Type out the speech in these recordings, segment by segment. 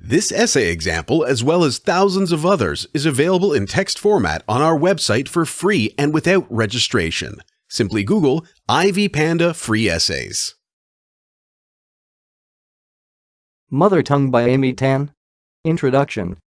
This essay example, as well as thousands of others, is available in text format on our website for free and without registration. Simply Google Ivy Panda Free Essays. Mother Tongue by Amy Tan. Introduction.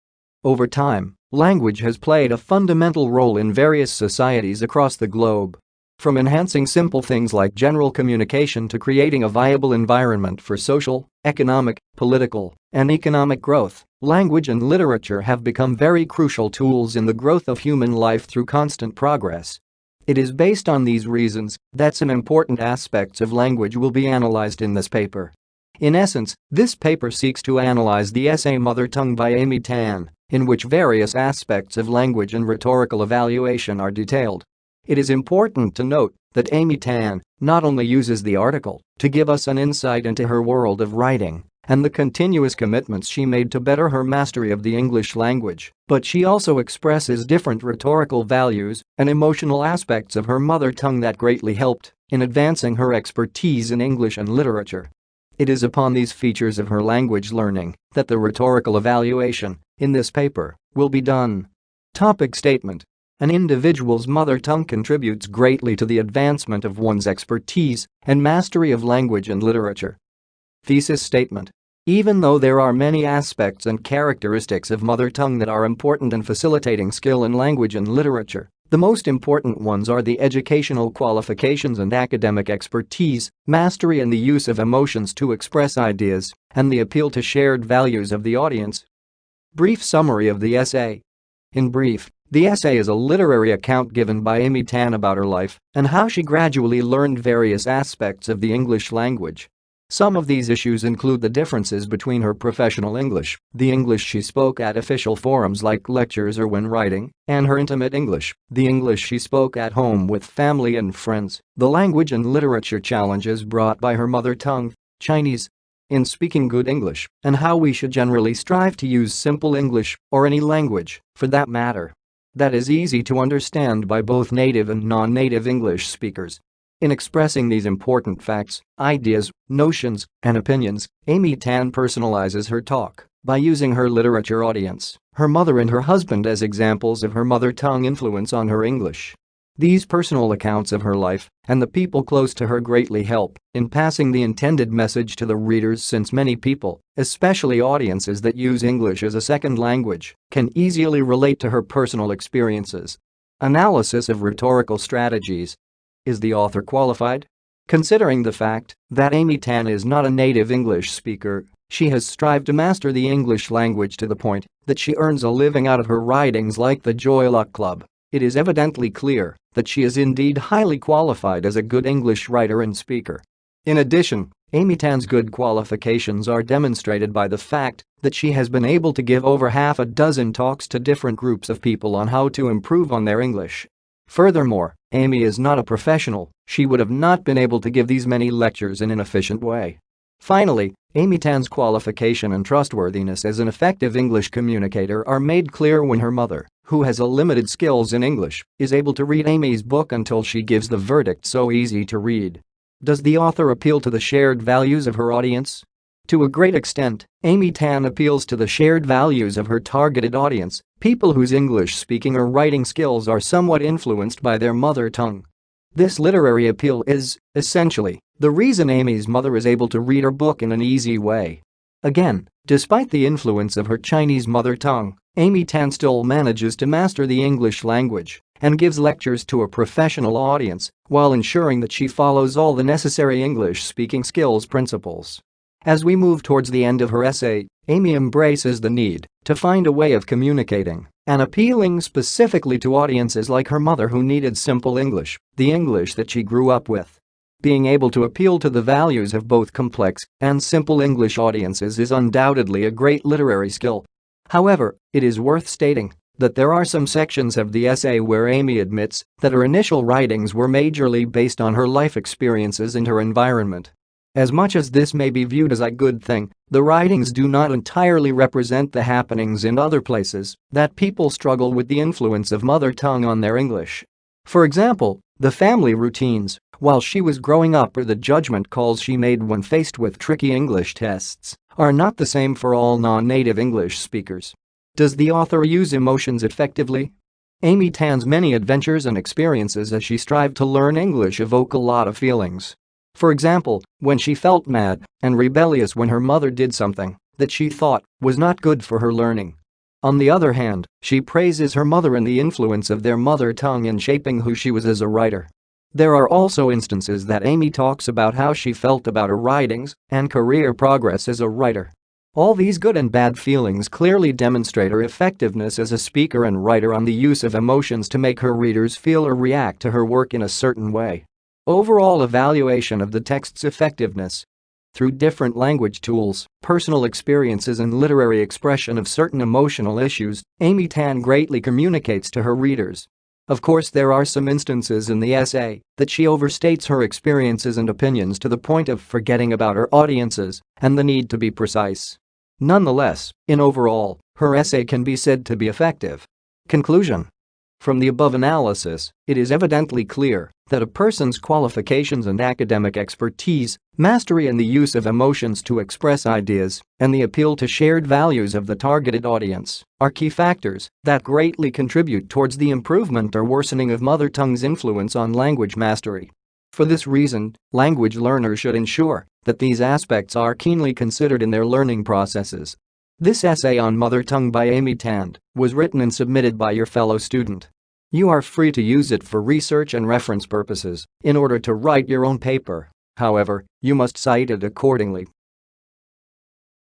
Over time, language has played a fundamental role in various societies across the globe. From enhancing simple things like general communication to creating a viable environment for social, economic, political, and economic growth, language and literature have become very crucial tools in the growth of human life through constant progress. It is based on these reasons that some important aspects of language will be analyzed in this paper. In essence, this paper seeks to analyze the essay Mother Tongue by Amy Tan, in which various aspects of language and rhetorical evaluation are detailed. It is important to note that Amy Tan not only uses the article to give us an insight into her world of writing and the continuous commitments she made to better her mastery of the English language, but she also expresses different rhetorical values and emotional aspects of her mother tongue that greatly helped in advancing her expertise in English and literature. It is upon these features of her language learning that the rhetorical evaluation in this paper will be done. Topic statement. An individual's mother tongue contributes greatly to the advancement of one's expertise and mastery of language and literature. Thesis statement. Even though there are many aspects and characteristics of mother tongue that are important in facilitating skill in language and literature, the most important ones are the educational qualifications and academic expertise, mastery and the use of emotions to express ideas, and the appeal to shared values of the audience. Brief summary of the essay. In brief, the essay is a literary account given by Amy Tan about her life and how she gradually learned various aspects of the English language. Some of these issues include the differences between her professional English, the English she spoke at official forums like lectures or when writing, and her intimate English, the English she spoke at home with family and friends, the language and literature challenges brought by her mother tongue, Chinese, in speaking good English, and how we should generally strive to use simple English, or any language, for that matter, that is easy to understand by both native and non-native English speakers. In expressing these important facts, ideas, notions, and opinions, Amy Tan personalizes her talk by using her literature audience, her mother and her husband as examples of her mother tongue influence on her English. These personal accounts of her life and the people close to her greatly help in passing the intended message to the readers, since many people, especially audiences that use English as a second language, can easily relate to her personal experiences. Analysis of rhetorical strategies. Is the author qualified? Considering the fact that Amy Tan is not a native English speaker, she has strived to master the English language to the point that she earns a living out of her writings like the Joy Luck Club. It is evidently clear that she is indeed highly qualified as a good English writer and speaker. In addition, Amy Tan's good qualifications are demonstrated by the fact that she has been able to give over half a dozen talks to different groups of people on how to improve on their English. Furthermore, Amy is not a professional, she would have not been able to give these many lectures in an efficient way. Finally, Amy Tan's qualification and trustworthiness as an effective English communicator are made clear when her mother, who has a limited skills in English, is able to read Amy's book until she gives the verdict so easy to read. Does the author appeal to the shared values of her audience? To a great extent, Amy Tan appeals to the shared values of her targeted audience, people whose English speaking or writing skills are somewhat influenced by their mother tongue. This literary appeal is, essentially, the reason Amy's mother is able to read her book in an easy way. Again, despite the influence of her Chinese mother tongue, Amy Tan still manages to master the English language and gives lectures to a professional audience while ensuring that she follows all the necessary English speaking skills principles. As we move towards the end of her essay, Amy embraces the need to find a way of communicating and appealing specifically to audiences like her mother who needed simple English, the English that she grew up with. Being able to appeal to the values of both complex and simple English audiences is undoubtedly a great literary skill. However, it is worth stating that there are some sections of the essay where Amy admits that her initial writings were majorly based on her life experiences and her environment. As much as this may be viewed as a good thing, the writings do not entirely represent the happenings in other places that people struggle with the influence of mother tongue on their English. For example, the family routines while she was growing up or the judgment calls she made when faced with tricky English tests are not the same for all non-native English speakers. Does the author use emotions effectively? Amy Tan's many adventures and experiences as she strived to learn English evoke a lot of feelings. For example, when she felt mad and rebellious when her mother did something that she thought was not good for her learning. On the other hand, she praises her mother and the influence of their mother tongue in shaping who she was as a writer. There are also instances that Amy talks about how she felt about her writings and career progress as a writer. All these good and bad feelings clearly demonstrate her effectiveness as a speaker and writer on the use of emotions to make her readers feel or react to her work in a certain way. Overall evaluation of the text's effectiveness. Through different language tools, personal experiences and literary expression of certain emotional issues, Amy Tan greatly communicates to her readers. Of course, there are some instances in the essay that she overstates her experiences and opinions to the point of forgetting about her audiences and the need to be precise. Nonetheless, in overall, her essay can be said to be effective. Conclusion. From the above analysis, it is evidently clear that a person's qualifications and academic expertise, mastery in the use of emotions to express ideas, and the appeal to shared values of the targeted audience are key factors that greatly contribute towards the improvement or worsening of mother tongue's influence on language mastery. For this reason, language learners should ensure that these aspects are keenly considered in their learning processes. This essay on mother tongue by Amy Tan was written and submitted by your fellow student. You are free to use it for research and reference purposes in order to write your own paper. However, you must cite it accordingly